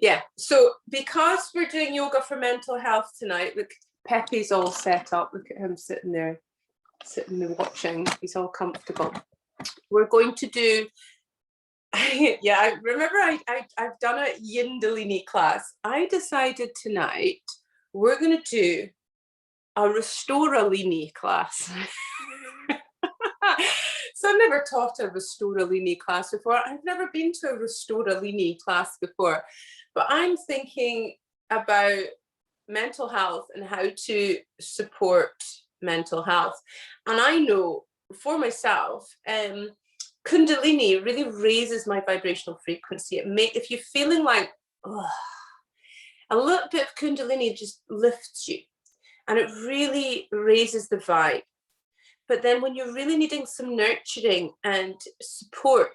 Yeah, so because we're doing yoga for mental health tonight, look, Pepe's all set up. Look at him sitting there watching. He's all comfortable. We're going to do, yeah, I remember I've done a Kundalini class. I decided tonight we're going to do a Restoralini class. So I've never taught a Restoralini class before. I've never been to a Restoralini class before, but I'm thinking about mental health and how to support mental health. And I know for myself, Kundalini really raises my vibrational frequency. If you're feeling like, oh, a little bit of Kundalini just lifts you and it really raises the vibe. But then when you're really needing some nurturing and support,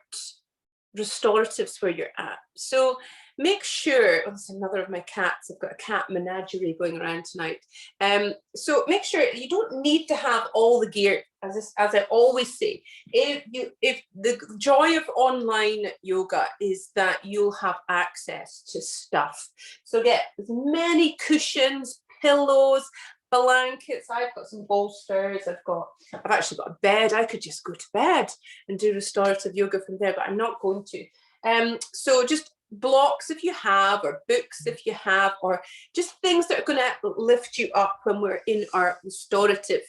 restoratives where you're at. So make sure, oh, there's another of my cats. I've got a cat menagerie going around tonight. So make sure you don't need to have all the gear, as I always say. If the joy of online yoga is that you'll have access to stuff. So get as many cushions, pillows, blankets. I've got some bolsters. I've actually got a bed. I could just go to bed and do restorative yoga from there, but I'm not going to. So just blocks if you have, or books if you have, or just things that are going to lift you up when we're in our restorative.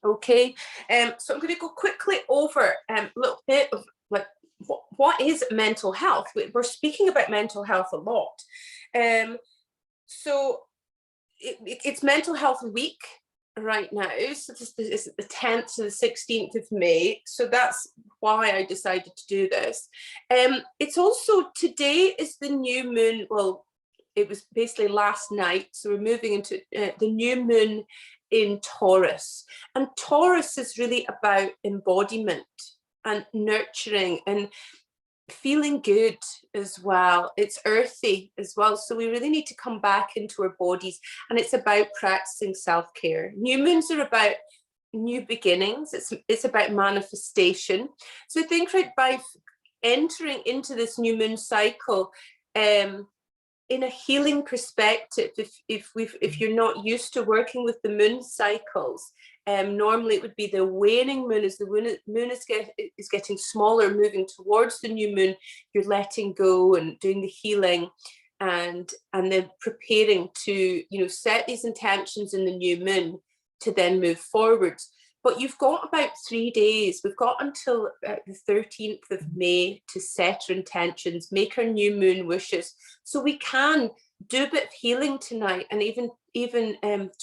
Okay. So I'm going to go quickly over a little bit of like what is mental health. We're speaking about mental health a lot. So it's Mental Health Week right now. So this is the 10th to the 16th of May. So that's why I decided to do this. It's also, today is the new moon. Well, it was basically last night. So we're moving into the new moon in Taurus. And Taurus is really about embodiment and nurturing and feeling good as well. It's earthy as well. So we really need to come back into our bodies, and it's about practicing self-care. New moons are about new beginnings. It's about manifestation. So I think right by entering into this new moon cycle, in a healing perspective, if you're not used to working with the moon cycles, normally it would be the waning moon. As the moon is getting smaller, moving towards the new moon, you're letting go and doing the healing, and then preparing to, set these intentions in the new moon to then move forwards. But you've got about 3 days. We've got until the 13th of May to set our intentions, make our new moon wishes. So we can do a bit of healing tonight, and even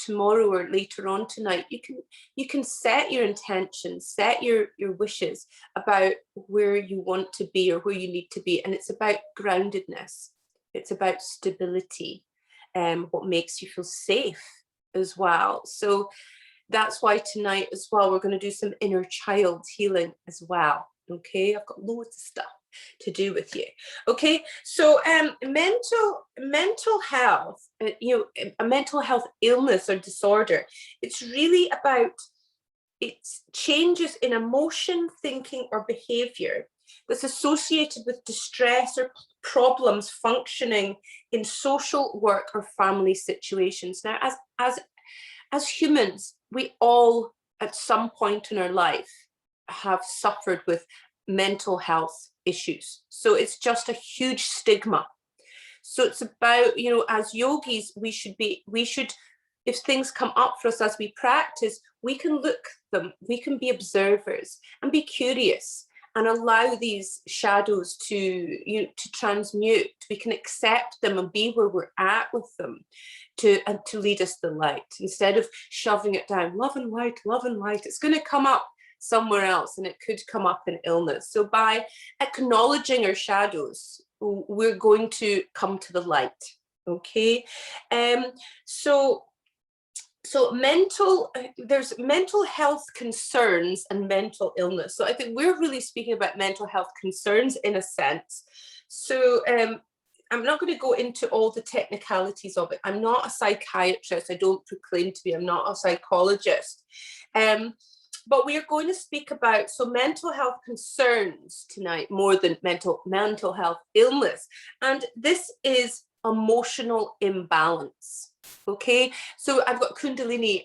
tomorrow or later on tonight, you can set your intentions, set your wishes about where you want to be or where you need to be. And it's about groundedness. It's about stability, what makes you feel safe as well. So that's why tonight as well, we're going to do some inner child healing as well. Okay, I've got loads of stuff to do with you. Okay, so mental health, a mental health illness or disorder, it's really about it's changes in emotion, thinking, or behavior that's associated with distress or problems functioning in social, work, or family situations. Now, as humans, we all at some point in our life have suffered with mental health issues. So it's just a huge stigma. So it's about, as yogis, we should, if things come up for us as we practice, we can look at them, we can be observers and be curious and allow these shadows to transmute. We can accept them and be where we're at with them to lead us the light, instead of shoving it down. Love and light, love and light. It's going to come up somewhere else, and it could come up in illness. So by acknowledging our shadows, we're going to come to the light. Okay. So there's mental health concerns and mental illness. So I think we're really speaking about mental health concerns in a sense. So I'm not going to go into all the technicalities of it. I'm not a psychiatrist. I don't proclaim to be. I'm not a psychologist. but we are going to speak about mental health concerns tonight more than mental health illness, and this is emotional imbalance. Okay, so I've got Kundalini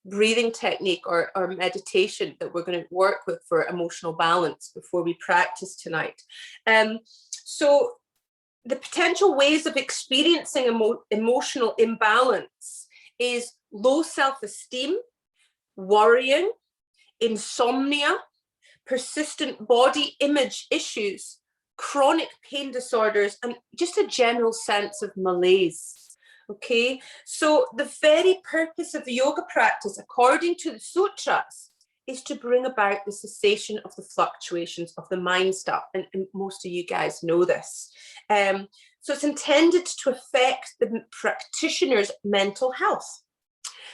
breathing technique or meditation that we're going to work with for emotional balance before we practice tonight. So the potential ways of experiencing emotional imbalance is low self-esteem, worrying, insomnia, persistent body image issues, chronic pain disorders, and just a general sense of malaise. Okay, so the very purpose of the yoga practice, according to the sutras, is to bring about the cessation of the fluctuations of the mind stuff. And most of you guys know this. So it's intended to affect the practitioner's mental health.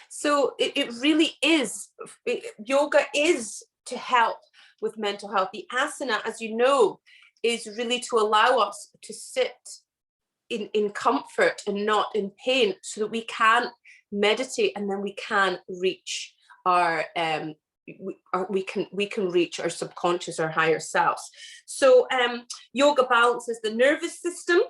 So it really is, yoga is to help with mental health. The asana, as you know, is really to allow us to sit in comfort and not in pain, so that we can meditate and then we can reach our we can reach our subconscious, our higher selves. So yoga balances the nervous system.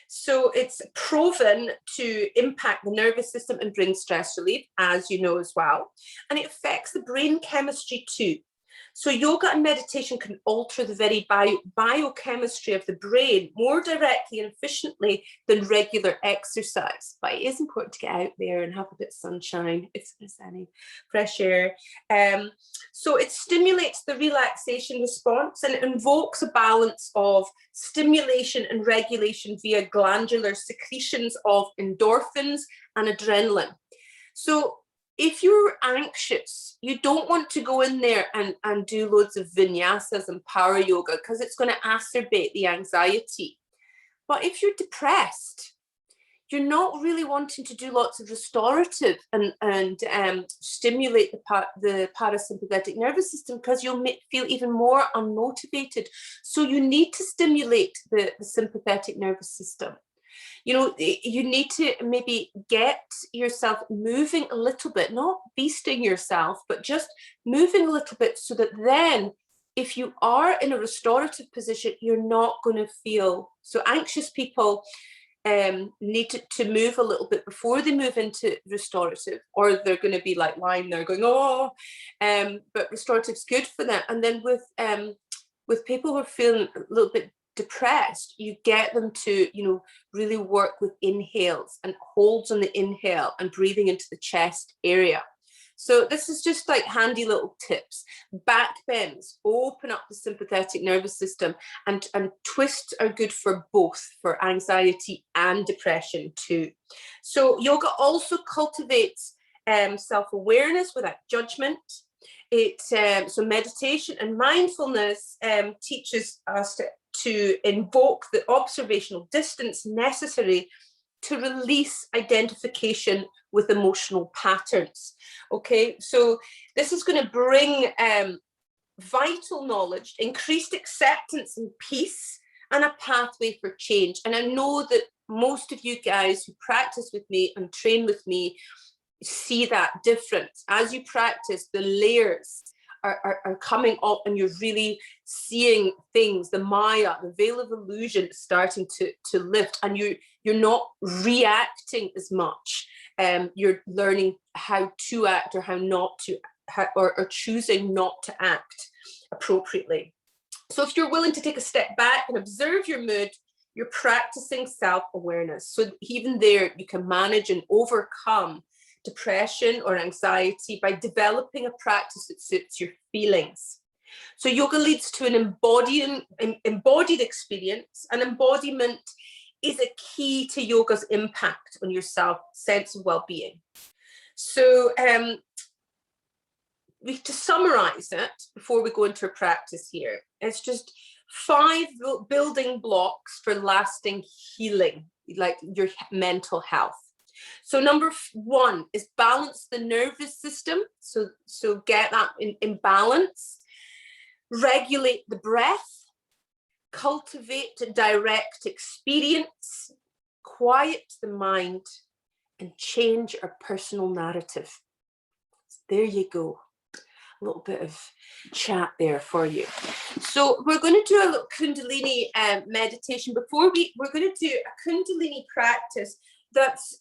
So it's proven to impact the nervous system and bring stress relief, as you know as well. And it affects the brain chemistry too. So yoga and meditation can alter the very biochemistry of the brain more directly and efficiently than regular exercise. But it is important to get out there and have a bit of sunshine, if there's any fresh air. So it stimulates the relaxation response, and it invokes a balance of stimulation and regulation via glandular secretions of endorphins and adrenaline. So if you're anxious, you don't want to go in there and do loads of vinyasas and power yoga, because it's going to exacerbate the anxiety. But if you're depressed, you're not really wanting to do lots of restorative and stimulate the parasympathetic nervous system, because you'll feel even more unmotivated. So you need to stimulate the sympathetic nervous system. You know, you need to maybe get yourself moving a little bit, not beasting yourself, but just moving a little bit, so that then if you are in a restorative position, you're not going to feel so anxious. People need to move a little bit before they move into restorative, or they're going to be like lying there going, oh, but restorative's good for that. And then with people who are feeling a little bit depressed, you get them to, you know, really work with inhales and holds on the inhale and breathing into the chest area. So this is just like handy little tips. Back bends open up the sympathetic nervous system, and twists are good for both, for anxiety and depression too. So yoga also cultivates self-awareness without judgment. So meditation and mindfulness teaches us to invoke the observational distance necessary to release identification with emotional patterns. Okay, so this is going to bring vital knowledge, increased acceptance and peace, and a pathway for change. And I know that most of you guys who practice with me and train with me see that difference. As you practice, the layers are coming up, and you're really seeing things, the Maya, the veil of illusion starting to lift, and you're not reacting as much. You're learning how to act, or how not to, or choosing not to act appropriately. So if you're willing to take a step back and observe your mood, you're practicing self-awareness. So even there, you can manage and overcome depression or anxiety by developing a practice that suits your feelings. So yoga leads to an embodied experience, and embodiment is a key to yoga's impact on your sense of well-being. So to summarize it before we go into our practice here, it's just 5 building blocks for lasting healing, like your mental health. So number 1 is balance the nervous system. So get that in balance. Regulate the breath. Cultivate direct experience. Quiet the mind, and change our personal narrative. There you go. little bit of chat there for you. So we're going to do a little Kundalini meditation. Before we're going to do a Kundalini practice that's,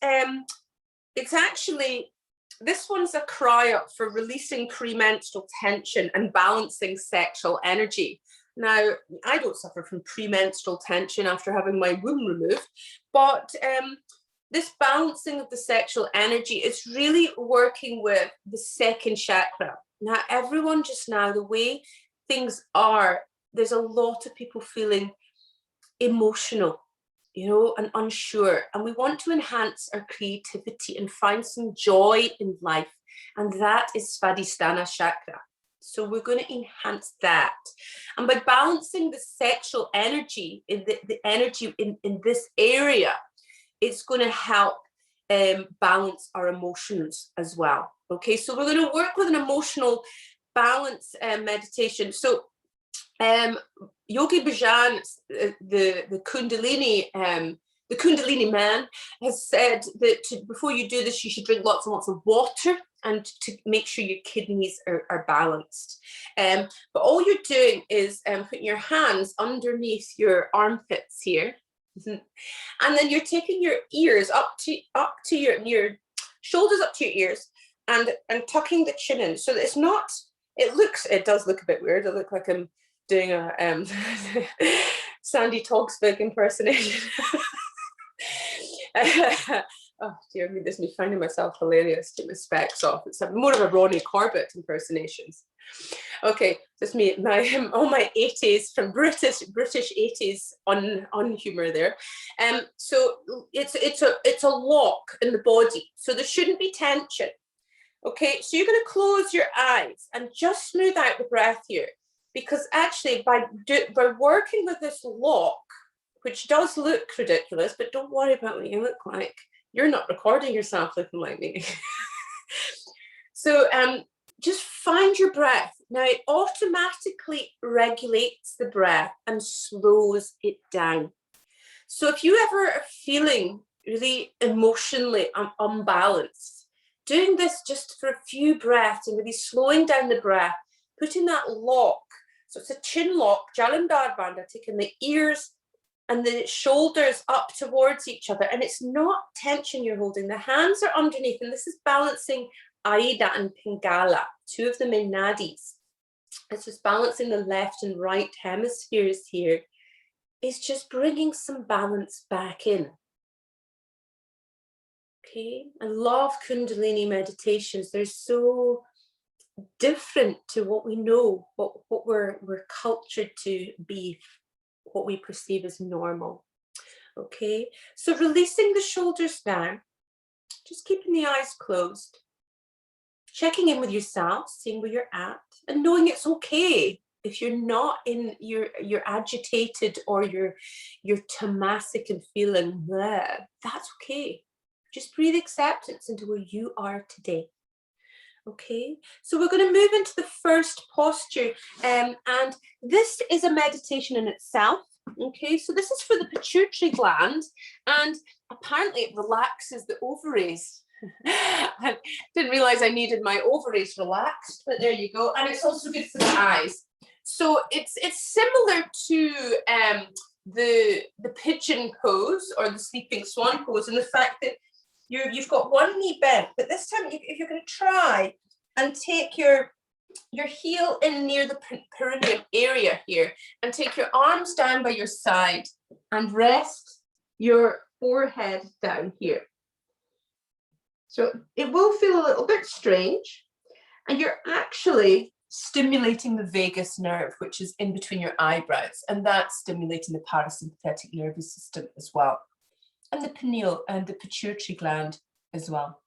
it's actually, this one's a cry up for releasing premenstrual tension and balancing sexual energy. Now, I don't suffer from premenstrual tension after having my womb removed, but this balancing of the sexual energy is really working with the second chakra. Now, everyone just now, the way things are, there's a lot of people feeling emotional, you know, and unsure. And we want to enhance our creativity and find some joy in life. And that is Svadhisthana chakra. So we're going to enhance that. And by balancing the sexual energy, in the energy in this area, it's going to help balance our emotions as well. Okay, so we're going to work with an emotional balance meditation. So Yogi Bhajan, the Kundalini man, has said that before you do this, you should drink lots and lots of water and to make sure your kidneys are balanced. But all you're doing is putting your hands underneath your armpits here. And then you're taking your ears up to your shoulders up to your ears and tucking the chin in. So that it's not, it does look a bit weird. I look like I'm doing a Sandy Togsvig impersonation. Oh dear me, this is me finding myself hilarious. Take my specs off. It's more of a Ronnie Corbett impersonations. Okay, just me, all my 80s from British 80s on humor there. So it's a lock in the body, so there shouldn't be tension. Okay, so you're going to close your eyes and just smooth out the breath here, because actually by working with this lock, which does look ridiculous, but don't worry about what you look like. You're not recording yourself looking like me. So just find your breath. Now it automatically regulates the breath and slows it down. So if you ever are feeling really emotionally unbalanced, doing this just for a few breaths and really slowing down the breath, putting that lock, so it's a chin lock, Jalandhar Bandha, taking the ears and the shoulders up towards each other. And it's not tension you're holding. The hands are underneath, and this is balancing Aida and Pingala, two of the main nadis. It's just balancing the left and right hemispheres here. It's just bringing some balance back in. Okay, I love Kundalini meditations. They're so different to what we know, what we're cultured to be, what we perceive as normal. Okay, so releasing the shoulders now, just keeping the eyes closed, checking in with yourself, seeing where you're at, and knowing it's okay if you're not in you're agitated or you're tamasic and feeling there. That's okay. Just breathe acceptance into where you are today. Okay, so we're going to move into the first posture, and this is a meditation in itself. Okay, so this is for the pituitary gland, and apparently it relaxes the ovaries. I didn't realize I needed my ovaries relaxed, but there you go. And it's also good for the eyes. So it's similar to the pigeon pose or the sleeping swan pose, and the fact that you've got one knee bent, but this time if you're going to try and take your heel in near the perineum area here, and take your arms down by your side and rest your forehead down here. So it will feel a little bit strange, and you're actually stimulating the vagus nerve, which is in between your eyebrows, and that's stimulating the parasympathetic nervous system as well, and the pineal and the pituitary gland as well,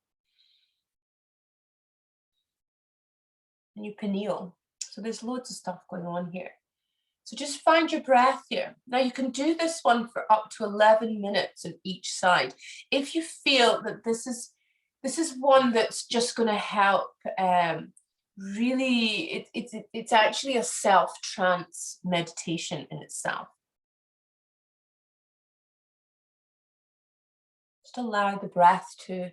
and your pineal. So there's loads of stuff going on here. So just find your breath here. Now you can do this one for up to 11 minutes on each side. If you feel that this is one that's just going to help, really, it's actually a self-trance meditation in itself. Just allow the breath to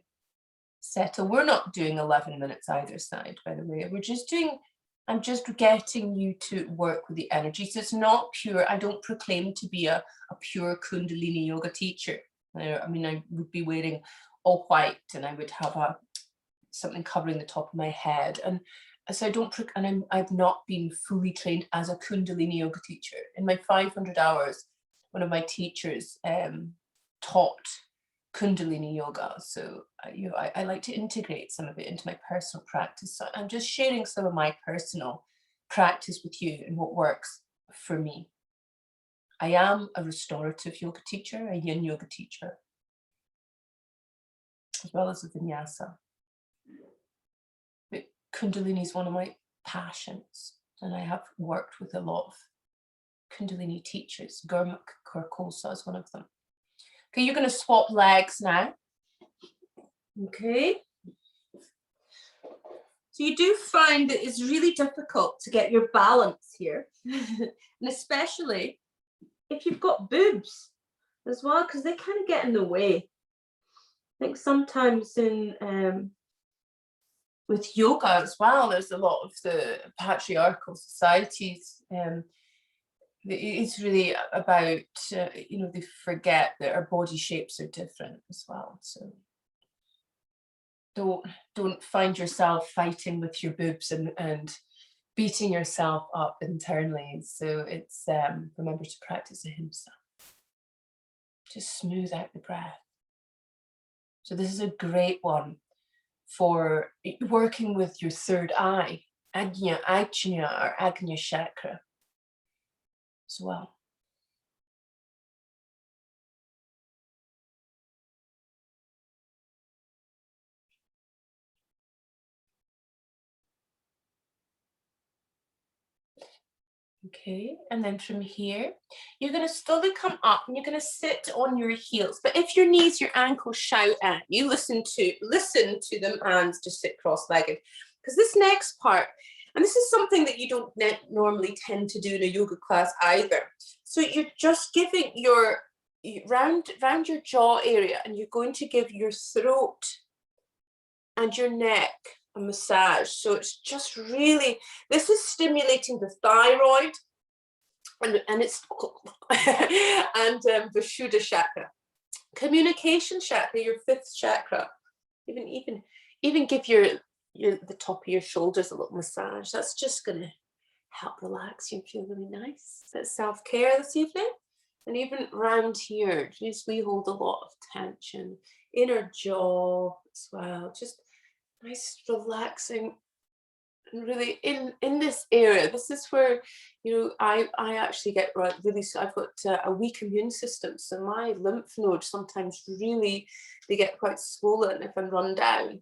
settle. We're not doing 11 minutes either side, by the way. We're just doing I'm just getting you to work with the energy. So it's not pure. I don't proclaim to be a pure Kundalini yoga teacher. I mean, I would be wearing all white and I would have something covering the top of my head. And so I don't, and I've not been fully trained as a Kundalini yoga teacher. In my 500 hours, one of my teachers taught Kundalini yoga. So I like to integrate some of it into my personal practice. So I'm just sharing some of my personal practice with you and what works for me. I am a restorative yoga teacher, a yin yoga teacher, as well as a vinyasa. But Kundalini is one of my passions, and I have worked with a lot of Kundalini teachers. Gurmukh Kaur is one of them. Okay, you're going to swap legs now. Okay. So you do find that it's really difficult to get your balance here, and especially if you've got boobs as well, because they kind of get in the way. I think sometimes with yoga as well, there's a lot of the patriarchal societies. It's really about, they forget that our body shapes are different as well. So don't find yourself fighting with your boobs and beating yourself up internally. So it's remember to practice ahimsa. Just smooth out the breath. So this is a great one for working with your third eye, Ajna or Agnya chakra as well. Okay, and then from here, you're going to slowly come up and you're going to sit on your heels. But if your knees, your ankles shout at you, listen to them and just sit cross-legged. Because this next part, and this is something that you don't normally tend to do in a yoga class either. So you're just giving your round your jaw area, and you're going to give your throat and your neck a massage. So it's just really, this is stimulating the thyroid and it's and the Shuddha chakra, communication chakra, your fifth chakra. Even give your the top of your shoulders a little massage. That's just going to help relax you and feel really nice. That's self-care this evening. And even round here, just we hold a lot of tension, inner jaw as well. Just nice, relaxing, and really in this area. This is where I actually get really. I've got a weak immune system, so my lymph nodes sometimes really they get quite swollen if I'm run down.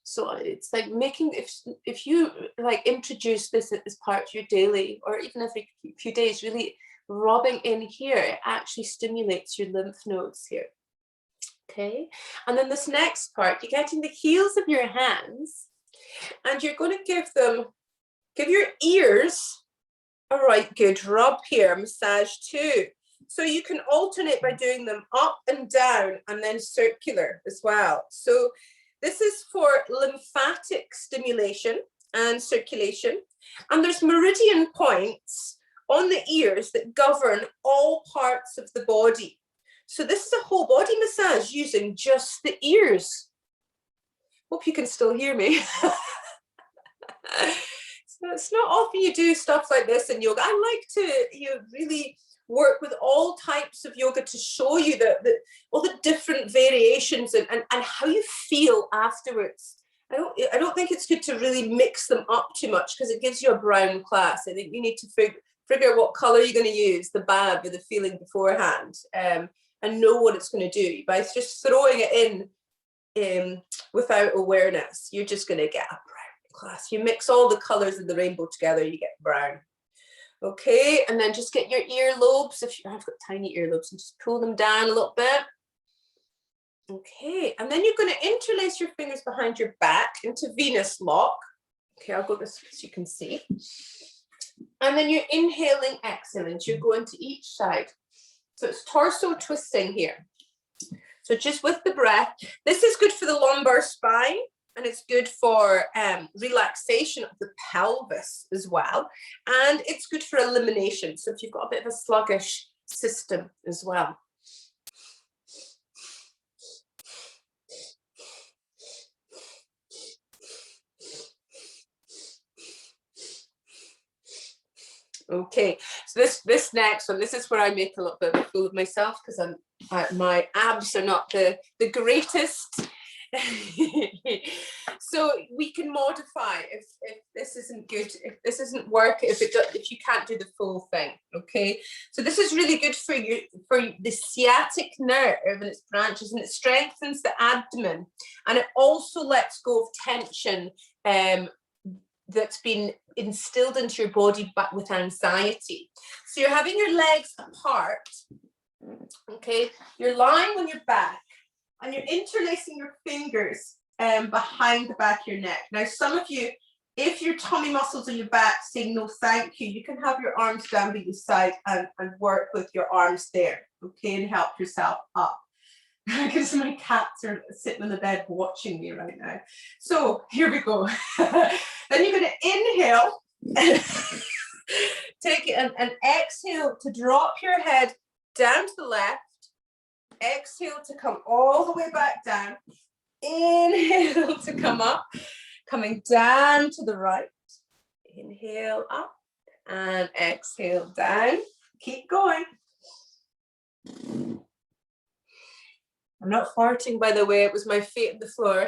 So it's like making if you like introduce this as part of your daily or even every few days, really rubbing in here, it actually stimulates your lymph nodes here. Okay, and then this next part, you're getting the heels of your hands and you're going to give your ears a right good rub here, massage too. So you can alternate by doing them up and down and then circular as well. So this is for lymphatic stimulation and circulation. And there's meridian points on the ears that govern all parts of the body. So this is a whole body massage using just the ears. Hope you can still hear me. So it's not often you do stuff like this in yoga. I like to really work with all types of yoga to show you all the different variations and how you feel afterwards. I don't think it's good to really mix them up too much because it gives you a brown class. I think you need to figure out what color you're going to use, the bad with the feeling beforehand, and know what it's going to do. By just throwing it in without awareness, you're just going to get a brown class. You mix all the colors of the rainbow together, you get brown. Okay, and then just get your earlobes. If I've got tiny earlobes, and just pull them down a little bit. Okay, and then you're going to interlace your fingers behind your back into Venus lock. Okay, I'll go this way so you can see. And then you're inhaling, exhaling. So you're going to each side. So it's torso twisting here. So just with the breath, this is good for the lumbar spine and it's good for relaxation of the pelvis as well, and it's good for elimination. So if you've got a bit of a sluggish system as well. Okay, so this next one, this is where I make a little bit of a fool of myself, because my abs are not the greatest. So we can modify if this isn't good, if this isn't work, if you can't do the full thing. Okay, so this is really good for the sciatic nerve and its branches, and it strengthens the abdomen, and it also lets go of tension that's been instilled into your body but with anxiety. So you're having your legs apart, okay, you're lying on your back and you're interlacing your fingers behind the back of your neck. Now some of you, if your tummy muscles on your back say no thank you, you can have your arms down by your side and work with your arms there, okay, and help yourself up. Because my cats are sitting on the bed watching me right now. So here we go. Then you're going to inhale, take it and exhale to drop your head down to the left. Exhale to come all the way back down. Inhale to come up, coming down to the right. Inhale up and exhale down. Keep going. I'm not farting, by the way, it was my feet on the floor.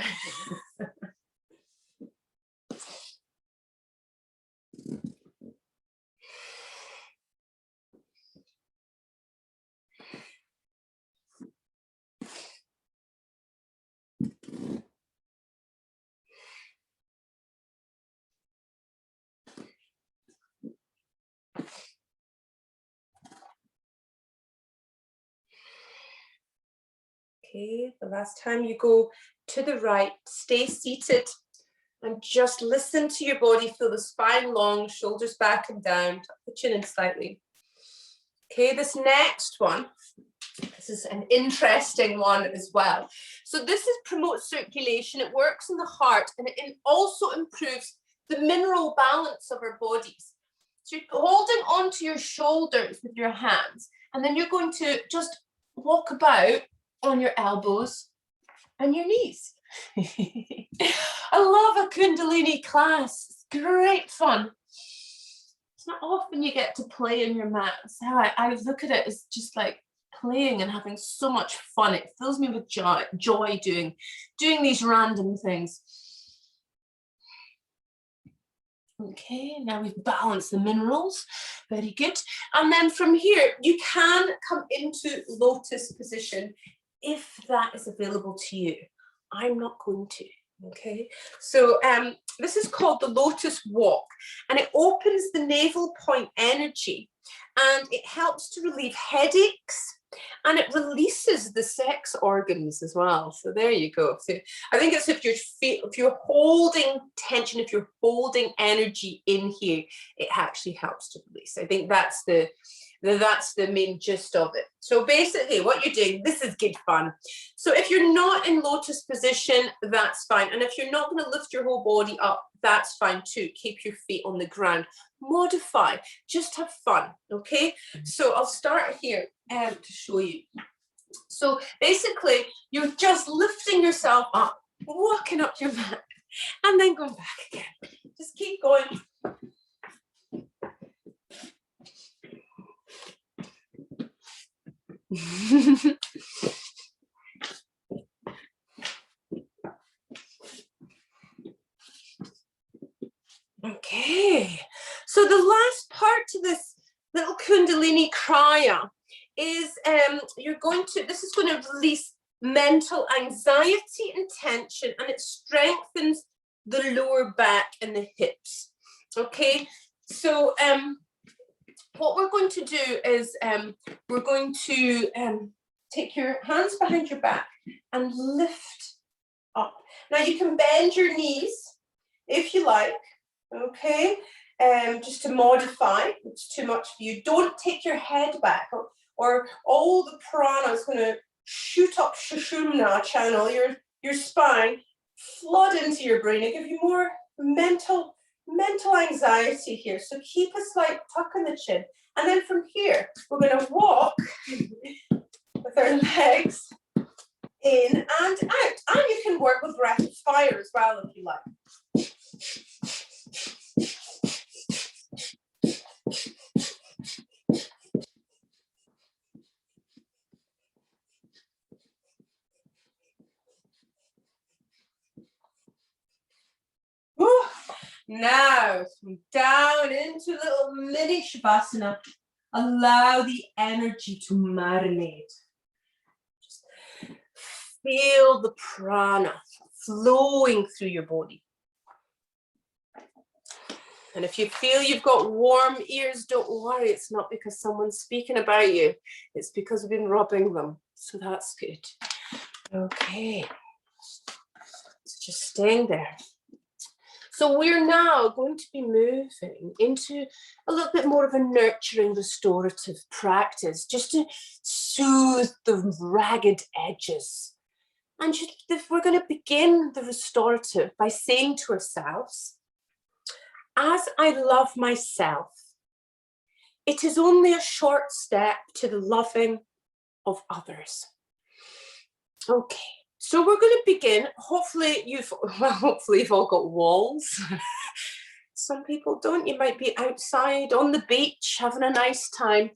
Okay, the last time you go to the right, stay seated and just listen to your body. Feel the spine long, shoulders back and down, tuck the chin in slightly. Okay, this next one, this is an interesting one as well. So this promotes circulation, it works in the heart, and it also improves the mineral balance of our bodies. So you're holding onto your shoulders with your hands, and then you're going to just walk about on your elbows and your knees. I love a Kundalini class. It's great fun. It's not often you get to play in your mat. So I look at it as just like playing and having so much fun. It fills me with joy doing these random things. Okay, now we've balanced the minerals. Very good. And then from here, you can come into lotus position if that is available to you. I'm not going to. Okay, so this is called the lotus walk, and it opens the navel point energy, and it helps to relieve headaches, and it releases the sex organs as well. So there you go. So I think it's if you're holding tension, if you're holding energy in here, it actually helps to release. I think that's the main gist of it. So basically what you're doing, this is good fun. So if you're not in lotus position, that's fine. And if you're not going to lift your whole body up, that's fine too. Keep your feet on the ground. Modify, just have fun, okay? So I'll start here to show you. So basically, you're just lifting yourself up, walking up your mat, and then going back again. Just keep going. Okay, so the last part to this little Kundalini kriya is this is going to release mental anxiety and tension, and it strengthens the lower back and the hips. Okay, so what we're going to do is we're going to take your hands behind your back and lift up. Now you can bend your knees if you like, okay, just to modify. It's too much for you. Don't take your head back, or all the prana is going to shoot up Sushumna channel, your spine, flood into your brain and give you more mental anxiety here. So keep a slight tuck in the chin. And then from here, we're going to walk with our legs in and out. And you can work with rapid fire as well if you like. Whew. Now, down into little mini shavasana. Allow the energy to marinate. Just feel the prana flowing through your body. And if you feel you've got warm ears, don't worry. It's not because someone's speaking about you. It's because we've been rubbing them. So that's good. Okay. So just staying there. So we're now going to be moving into a little bit more of a nurturing, restorative practice, just to soothe the ragged edges. And we're going to begin the restorative by saying to ourselves, as I love myself, it is only a short step to the loving of others. Okay. So we're going to begin. Hopefully you've all got walls. Some people don't. You might be outside on the beach having a nice time,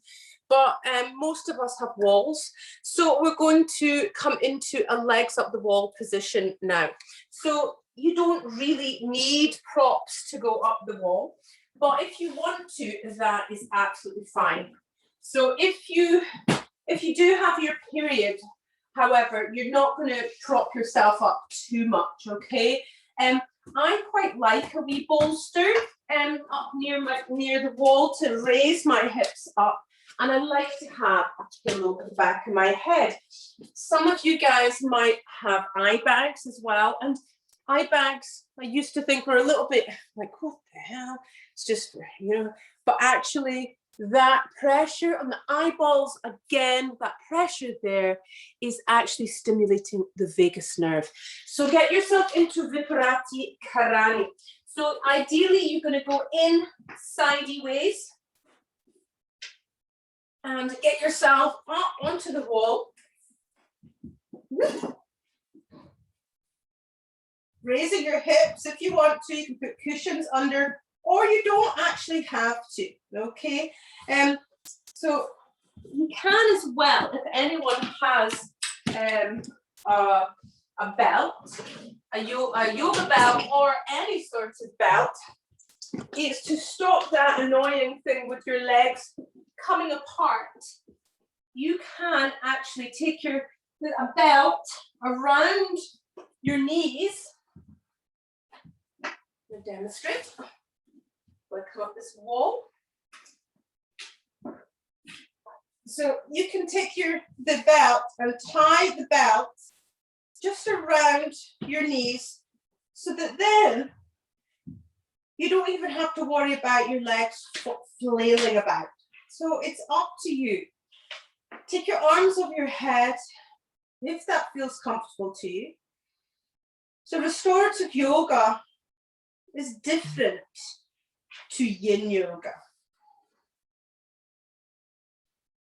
but most of us have walls. So we're going to come into a legs up the wall position now. So you don't really need props to go up the wall, but if you want to, that is absolutely fine. So if you do have your period, however, you're not going to prop yourself up too much, okay? I quite like a wee bolster up near the wall to raise my hips up, and I like to have a pillow at the back of my head. Some of you guys might have eye bags as well, and eye bags I used to think were a little bit like, what the hell? It's just, but actually, that pressure on the eyeballs, again, that pressure there is actually stimulating the vagus nerve. So get yourself into Viparati Karani. So ideally, you're going to go in sideways and get yourself up onto the wall. Raising your hips. If you want to, you can put cushions under, or you don't actually have to, okay? So you can as well, if anyone has a belt, a yoga belt, or any sort of belt, is to stop that annoying thing with your legs coming apart. You can actually take a belt around your knees. I'm going to demonstrate. We'll come up this wall. So you can take the belt and tie the belt just around your knees so that then you don't even have to worry about your legs flailing about. So it's up to you. Take your arms over your head if that feels comfortable to you. So restorative yoga is different to yin yoga.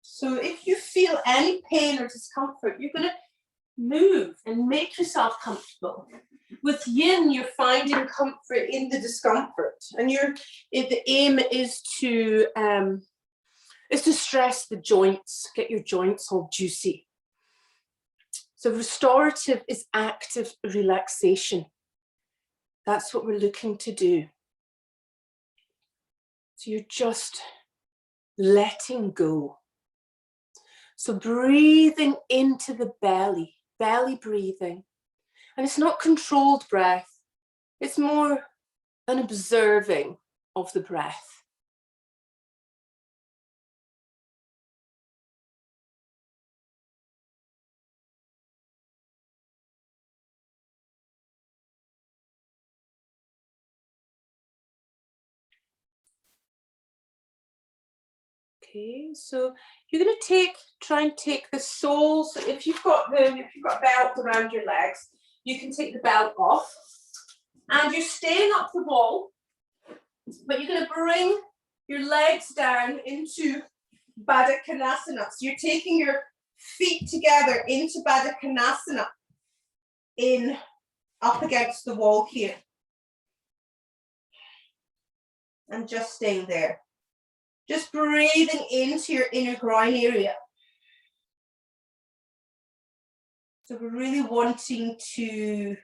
So if you feel any pain or discomfort, you're going to move and make yourself comfortable. With yin, you're finding comfort in the discomfort, and the aim is to stress the joints, get your joints all juicy. So restorative is active relaxation. That's what we're looking to do. So you're just letting go. So breathing into the belly breathing. And it's not controlled breath. It's more an observing of the breath. Okay, so you're going to try and take the soles. If you've got a belt around your legs, you can take the belt off. And you're staying up the wall, but you're going to bring your legs down into Baddha Konasana. So you're taking your feet together into Baddha Konasana, in up against the wall here. And just staying there. Just breathing into your inner groin area. So we're really wanting to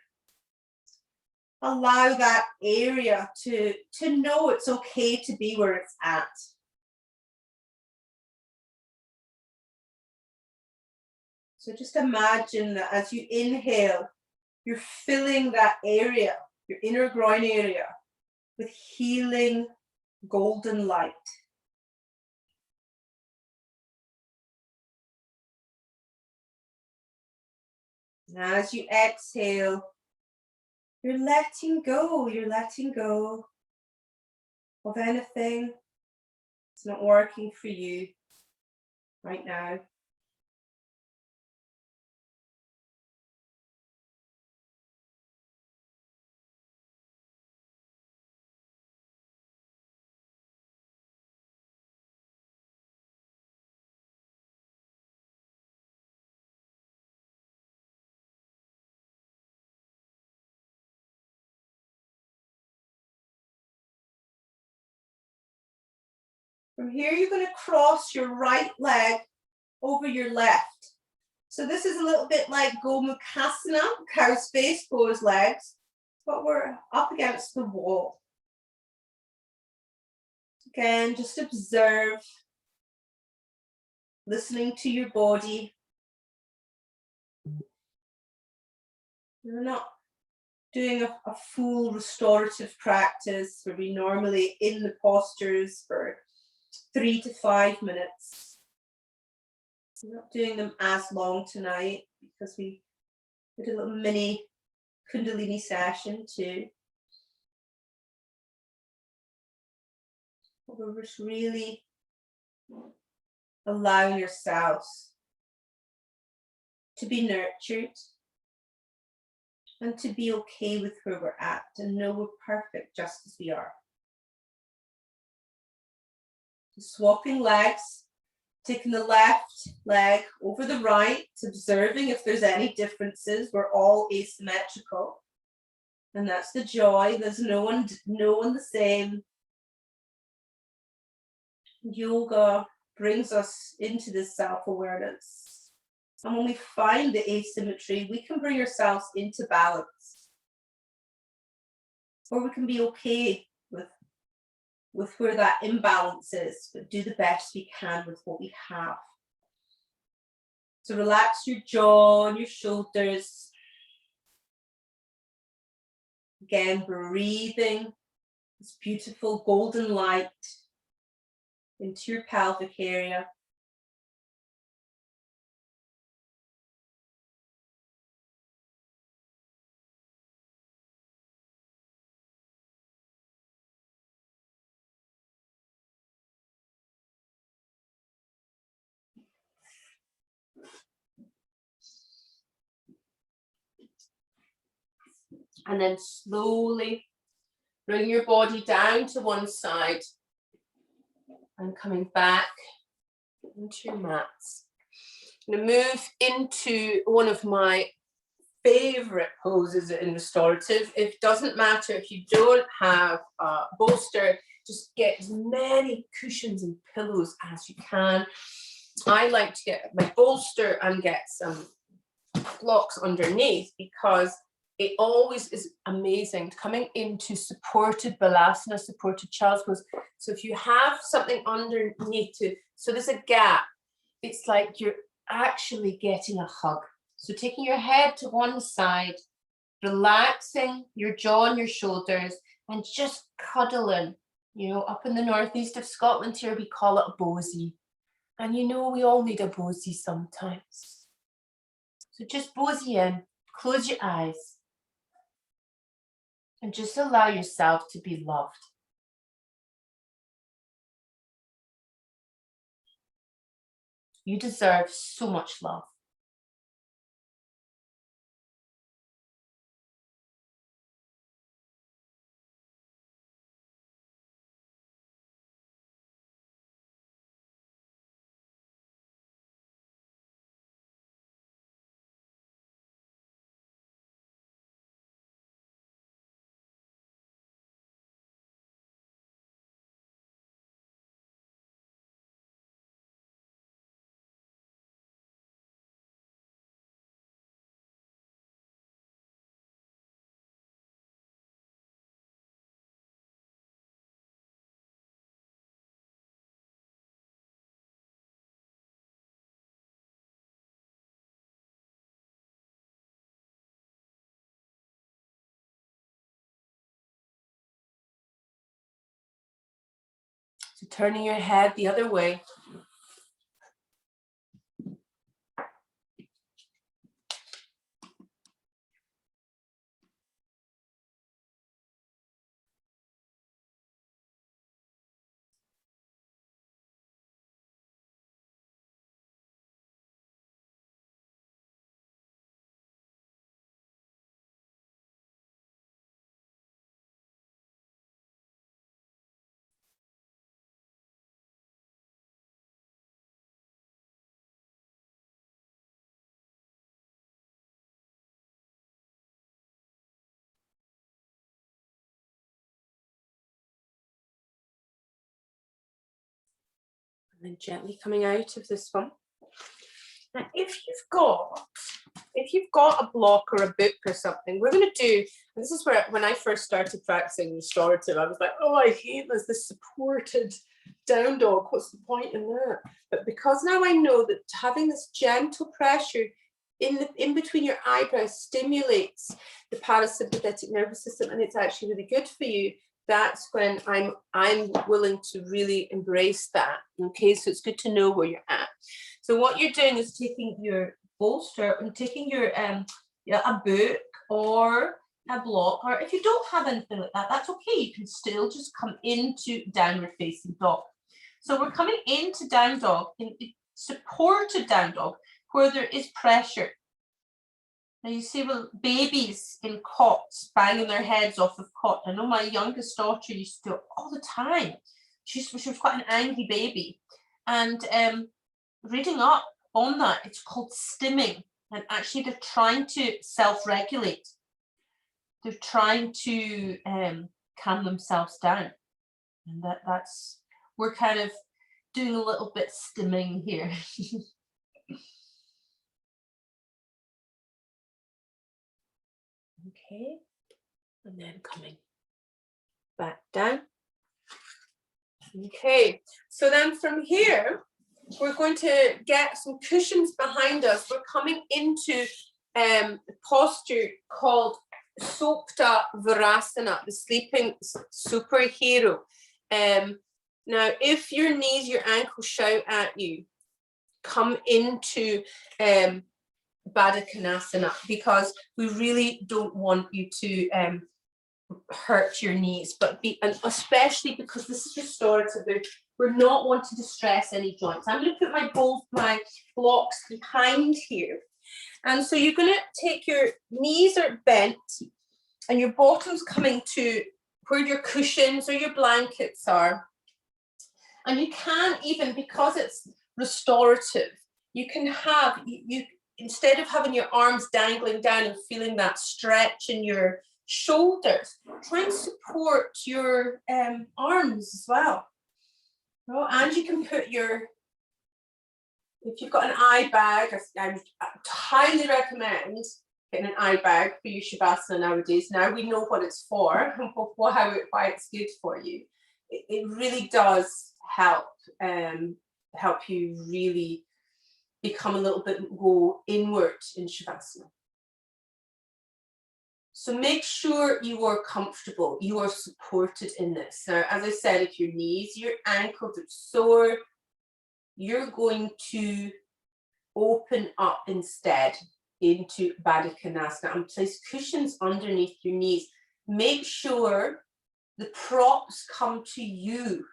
allow that area to know it's okay to be where it's at. So just imagine that as you inhale, you're filling that area, your inner groin area, with healing golden light. And as you exhale, you're letting go of anything that's not working for you right now. From here, you're going to cross your right leg over your left. So this is a little bit like Gomukhasana, cow's face pose legs, but we're up against the wall. Again, just observe, listening to your body. We're not doing a full restorative practice where we normally in the postures for 3 to 5 minutes. We're not doing them as long tonight because we did a little mini Kundalini session too. But we're just really allowing yourselves to be nurtured and to be okay with where we're at and know we're perfect just as we are. So swapping legs, taking the left leg over the right, observing if there's any differences. We're all asymmetrical. And that's the joy. There's no one the same. Yoga brings us into this self-awareness. And when we find the asymmetry, we can bring ourselves into balance. Or we can be okay with where that imbalance is, but do the best we can with what we have. So relax your jaw and your shoulders. Again, breathing this beautiful golden light into your pelvic area. And then slowly bring your body down to one side and coming back into your mats. I'm going to move into one of my favorite poses in restorative. It doesn't matter if you don't have a bolster, just get as many cushions and pillows as you can. I like to get my bolster and get some blocks underneath because it always is amazing coming into supported balasana, supported child's pose. So if you have something underneath so there's a gap, it's like you're actually getting a hug. So taking your head to one side, relaxing your jaw and your shoulders, and just cuddling. You know, up in the northeast of Scotland here, we call it a bosie. And you know, we all need a bosie sometimes. So just bosie in, close your eyes, and just allow yourself to be loved. You deserve so much love. So turning your head the other way. And then gently coming out of this one. Now, if you've got a block or a book or something, we're going to do, and this is where, when I first started practicing restorative, I was like, oh, I hate this supported down dog. What's the point in that? But because now I know that having this gentle pressure in between your eyebrows stimulates the parasympathetic nervous system, and it's actually really good for you, that's when I'm willing to really embrace that. Okay, so it's good to know where you're at. So what you're doing is taking your bolster and taking your a book or a block, or if you don't have anything like that, that's okay. You can still just come into downward facing dog. So we're coming into down dog, in supported down dog, where there is pressure. Now you see, well, babies in cots banging their heads off of cot. I know my youngest daughter used to do it all the time. She was quite an angry baby, and reading up on that, it's called stimming, and actually they're trying to self-regulate. They're trying to calm themselves down, and that's we're kind of doing a little bit stimming here. Okay, and then coming back down. Okay, so then from here, we're going to get some cushions behind us. We're coming into a posture called Sopta Virasana, the sleeping superhero. Now, if your knees, your ankles shout at you, come into Baddha Konasana, because we really don't want you to hurt your knees, and especially because this is restorative, we're not wanting to stress any joints. I'm going to put my blocks behind here, and so you're going to take your knees are bent and your bottom's coming to where your cushions or your blankets are, and you can, even because it's restorative, you can have you instead of having your arms dangling down and feeling that stretch in your shoulders, try and support your arms as well. Oh, and you can put if you've got an eye bag, I would highly recommend getting an eye bag for your shavasana nowadays. Now we know what it's for and why it's good for you. It really does help you really become a little bit, go inward in shavasana. So make sure you are comfortable, you are supported in this. Now, as I said, if your knees, your ankles are sore, you're going to open up instead into Baddha Konasana and place cushions underneath your knees. Make sure the props come to you,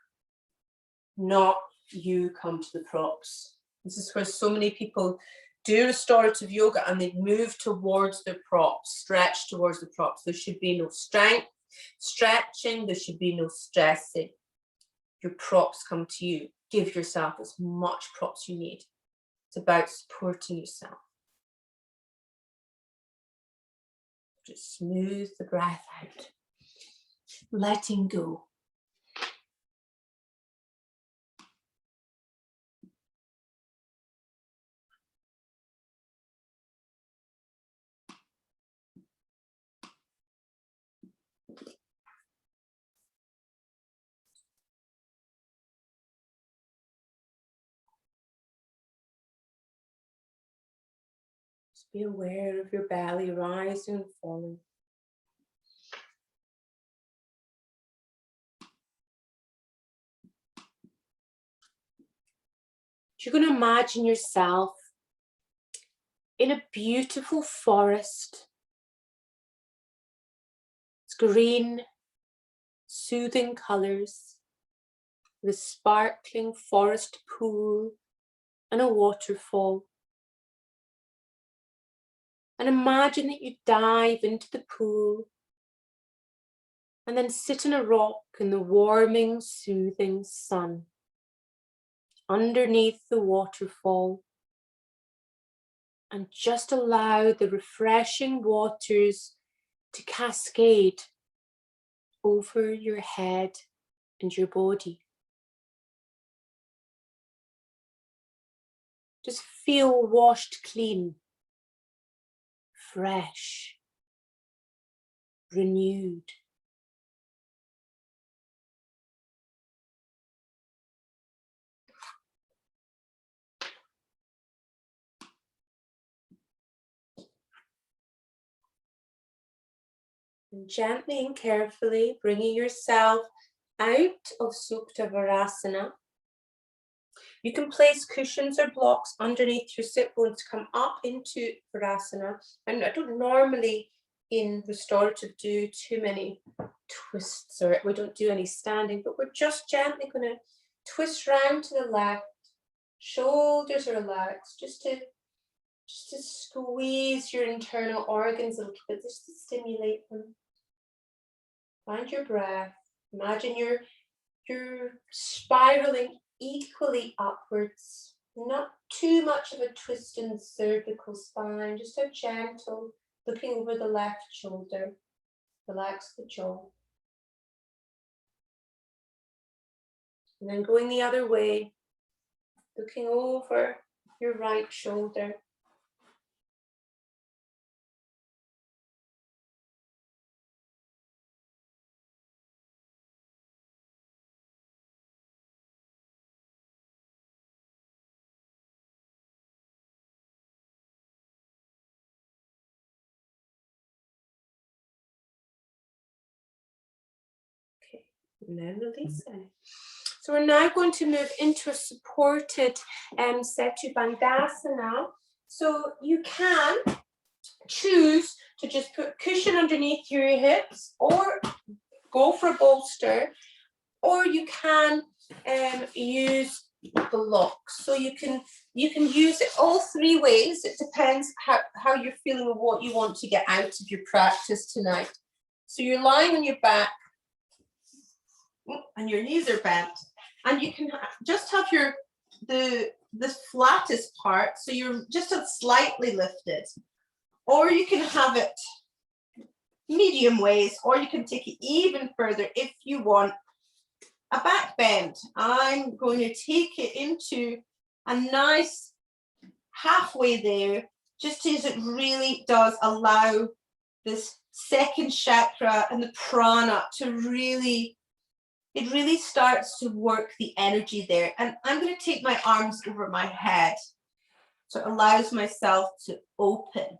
not you come to the props. This is where so many people do restorative yoga and they move towards their props, stretch towards the props. There should be no stretching, there should be no stressing. Your props come to you. Give yourself as much props you need. It's about supporting yourself. Just smooth the breath out, letting go. Be aware of your belly rising and falling. You're going to imagine yourself in a beautiful forest. It's green, soothing colours, with a sparkling forest pool and a waterfall. And imagine that you dive into the pool and then sit on a rock in the warming, soothing sun underneath the waterfall, and just allow the refreshing waters to cascade over your head and your body. Just feel washed clean, fresh, renewed. And gently and carefully bringing yourself out of Supta Virasana. You can place cushions or blocks underneath your sit bones to come up into Virasana. And I don't normally in restorative do too many twists, or we don't do any standing, but we're just gently going to twist round to the left. Shoulders are relaxed, just to squeeze your internal organs a little bit, just to stimulate them. Find your breath. Imagine you're spiraling equally upwards. Not too much of a twist in the cervical spine, just a gentle looking over the left shoulder. Relax the jaw. And then going the other way, looking over your right shoulder. Okay, and then release it. So we're now going to move into a supported Setu Bandhasana. So you can choose to just put cushion underneath your hips or go for a bolster, or you can use blocks. So you can use it all three ways. It depends how you're feeling and what you want to get out of your practice tonight. So you're lying on your back and your knees are bent, and you can just have the flattest part, so you're just slightly lifted, or you can have it medium ways, or you can take it even further if you want a back bend. I'm going to take it into a nice halfway there, just as it really does allow this second chakra and the prana to really, it really starts to work the energy there. And I'm going to take my arms over my head, so it allows myself to open.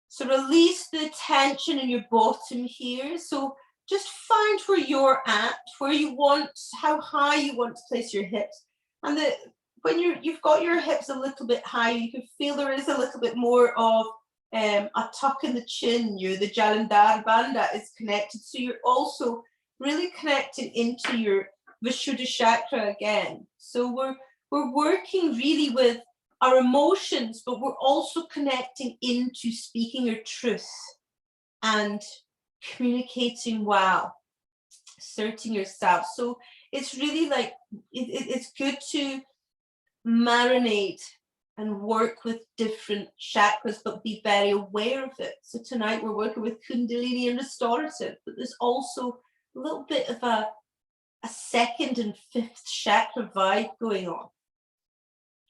So release the tension in your bottom here. So just find where you're at, where you want, how high you want to place your hips. And when you've got your hips a little bit high, you can feel there is a little bit more of a tuck in the chin. The Jalandhar Bandha is connected. So you're also really connecting into your Vishuddha chakra again. So we're working really with our emotions, but we're also connecting into speaking your truth and communicating well, asserting yourself. So it's really like, it's good to marinate and work with different chakras, but be very aware of it. So tonight we're working with Kundalini and restorative, but there's also a little bit of a second and fifth chakra vibe going on.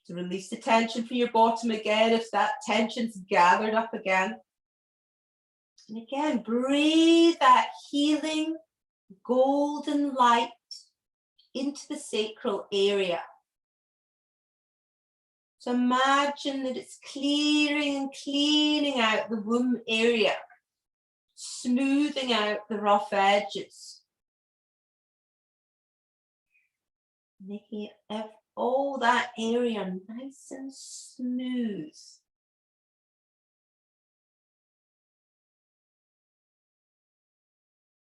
So release the tension from your bottom again if that tension's gathered up again. And again, breathe that healing golden light into the sacral area. So imagine that it's clearing and cleaning out the womb area, smoothing out the rough edges, making it all that area nice and smooth.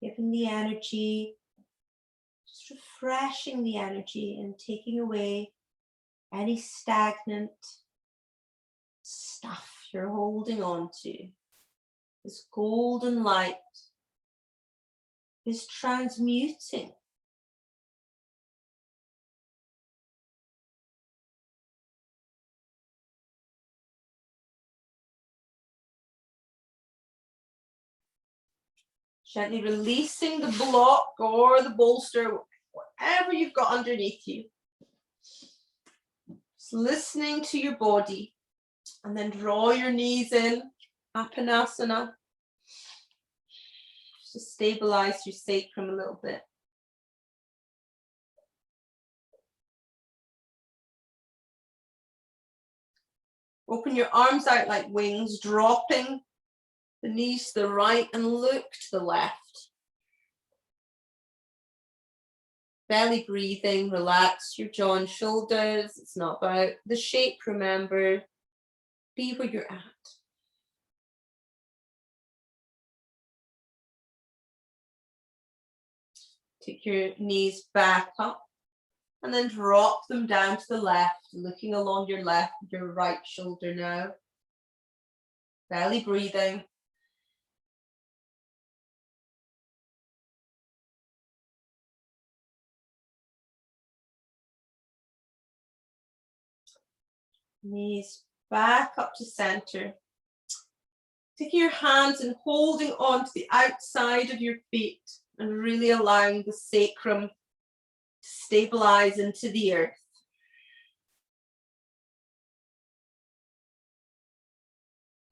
Giving the energy, just refreshing the energy and taking away any stagnant stuff you're holding on to. This golden light is transmuting. Gently releasing the block or the bolster, whatever you've got underneath you. Just listening to your body, and then draw your knees in, Apanasana, just to stabilize your sacrum a little bit. Open your arms out like wings, dropping the knees to the right and look to the left. Belly breathing, relax your jaw and shoulders. It's not about the shape, remember. Be where you're at. Take your knees back up and then drop them down to the left, looking along your right shoulder now. Belly breathing. Knees back up to center. Taking your hands and holding on to the outside of your feet and really allowing the sacrum to stabilize into the earth.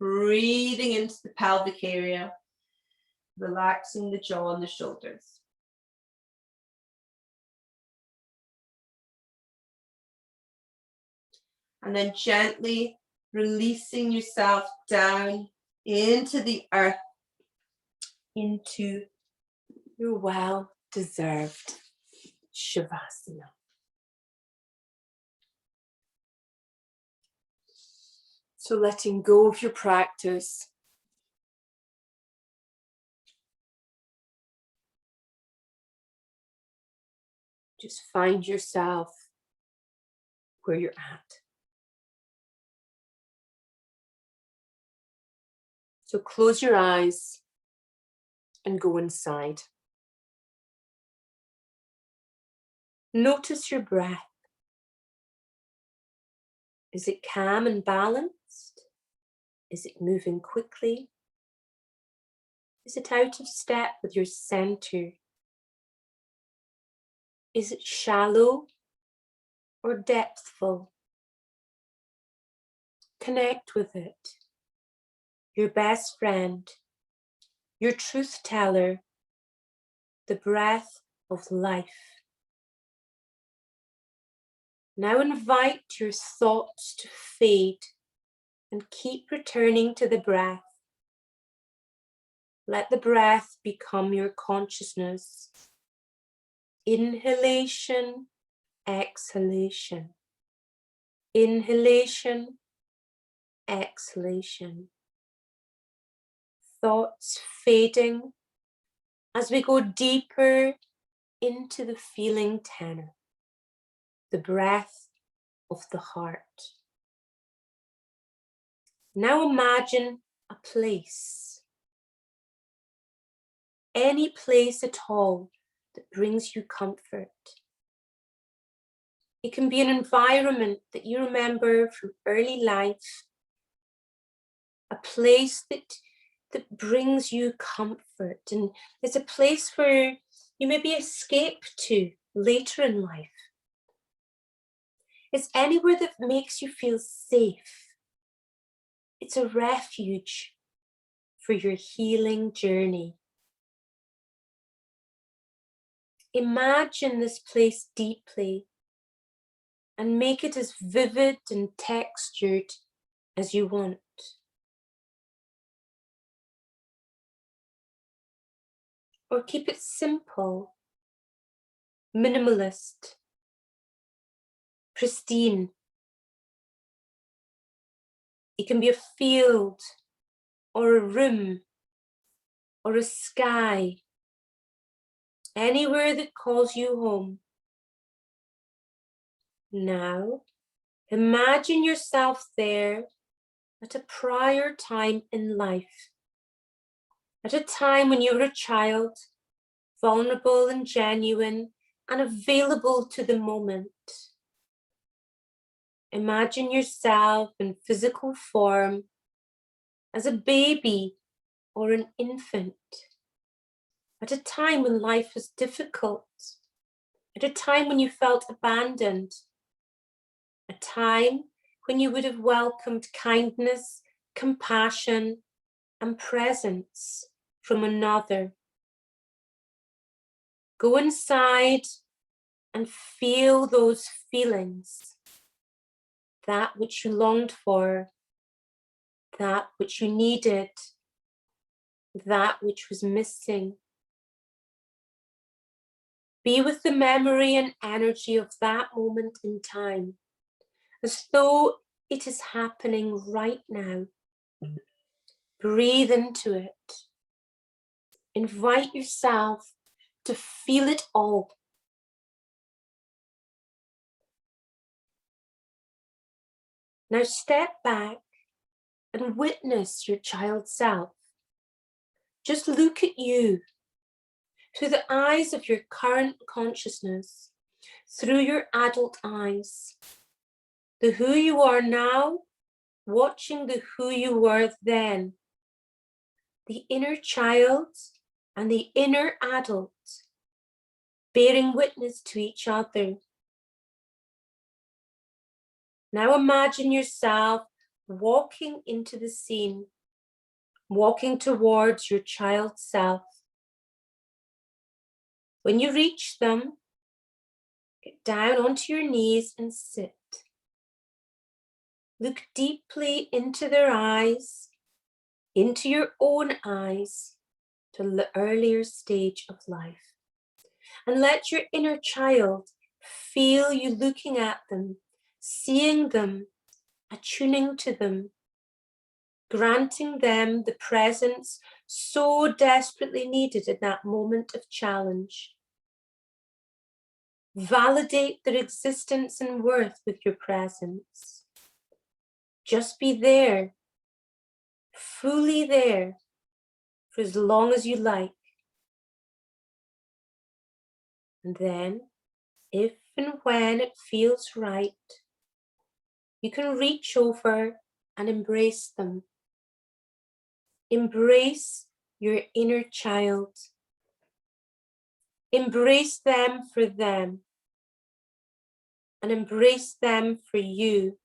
Breathing into the pelvic area, relaxing the jaw and the shoulders. And then gently releasing yourself down into the earth, into your well-deserved shavasana. So letting go of your practice. Just find yourself where you're at. So close your eyes and go inside. Notice your breath. Is it calm and balanced? Is it moving quickly? Is it out of step with your center? Is it shallow or depthful? Connect with it. Your best friend, your truth teller, the breath of life. Now invite your thoughts to fade and keep returning to the breath. Let the breath become your consciousness. Inhalation, exhalation. Inhalation, exhalation. Thoughts fading as we go deeper into the feeling tenor, the breath of the heart. Now imagine a place, any place at all that brings you comfort. It can be an environment that you remember from early life, a place that brings you comfort, and it's a place where you maybe escape to later in life. It's anywhere that makes you feel safe. It's a refuge for your healing journey. Imagine this place deeply and make it as vivid and textured as you want. Or keep it simple, minimalist. pristine. It can be a field or a room or a sky, anywhere that calls you home. Now, imagine yourself there at a prior time in life, at a time when you were a child, vulnerable and genuine and available to the moment. Imagine yourself in physical form as a baby or an infant, at a time when life was difficult, at a time when you felt abandoned, a time when you would have welcomed kindness, compassion, and presence from another. Go inside and feel those feelings, that which you longed for, that which you needed, that which was missing. Be with the memory and energy of that moment in time, as though it is happening right now. Breathe into it. Invite yourself to feel it all. Now step back and witness your child self. Just look at you through the eyes of your current consciousness, through your adult eyes. The who you are now, watching the who you were then. The inner child and the inner adult, bearing witness to each other. Now imagine yourself walking into the scene, walking towards your child self. When you reach them, get down onto your knees and sit. Look deeply into their eyes, into your own eyes, to the earlier stage of life. And let your inner child feel you looking at them, seeing them, attuning to them, granting them the presence so desperately needed in that moment of challenge. Validate their existence and worth with your presence. Just be there, fully there, for as long as you like. And then, if and when it feels right, you can reach over and embrace them. Embrace your inner child. Embrace them for them. And embrace them for you.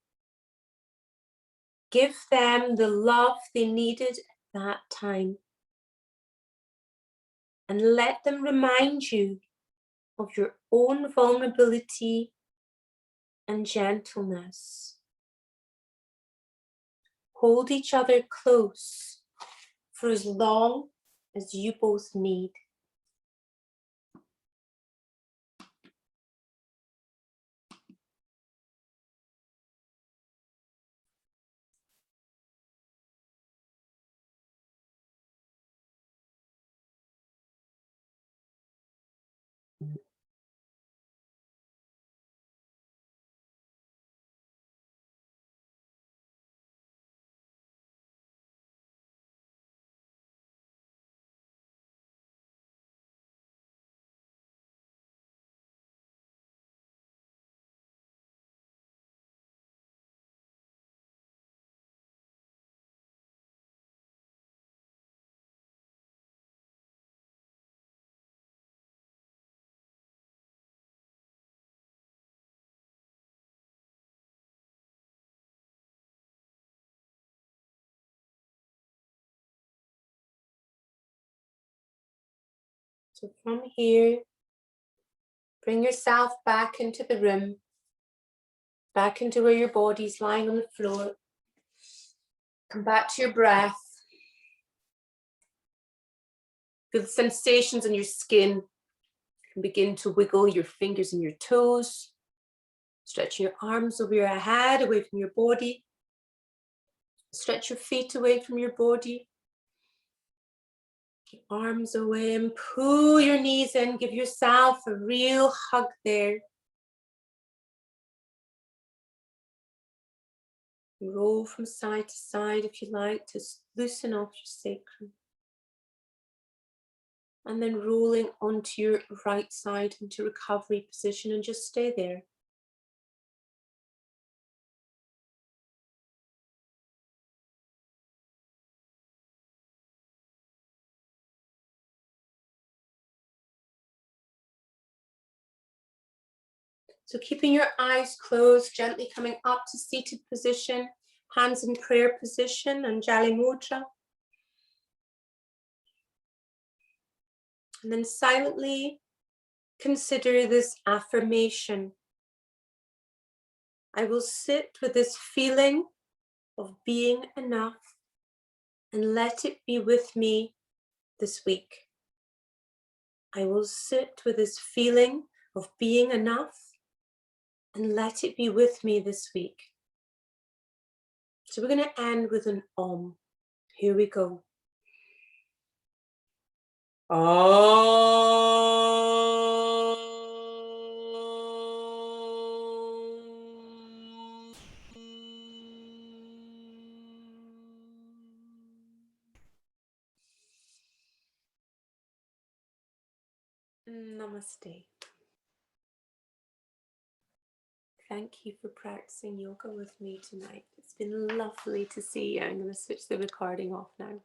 Give them the love they needed at that time. And let them remind you of your own vulnerability and gentleness. Hold each other close for as long as you both need. So from here, bring yourself back into the room, back into where your body's lying on the floor. Come back to your breath. Feel the sensations on your skin. You can begin to wiggle your fingers and your toes. Stretching your arms over your head, away from your body. Stretch your feet away from your body. Keep arms away and pull your knees in. Give yourself a real hug there. Roll from side to side if you like to loosen off your sacrum. And then rolling onto your right side into recovery position and just stay there. So keeping your eyes closed, gently coming up to seated position, hands in prayer position, Anjali Mudra. And then silently consider this affirmation. I will sit with this feeling of being enough and let it be with me this week. I will sit with this feeling of being enough and let it be with me this week. So we're going to end with an Om. Here we go. Namaste. Thank you for practicing yoga with me tonight. It's been lovely to see you. I'm going to switch the recording off now.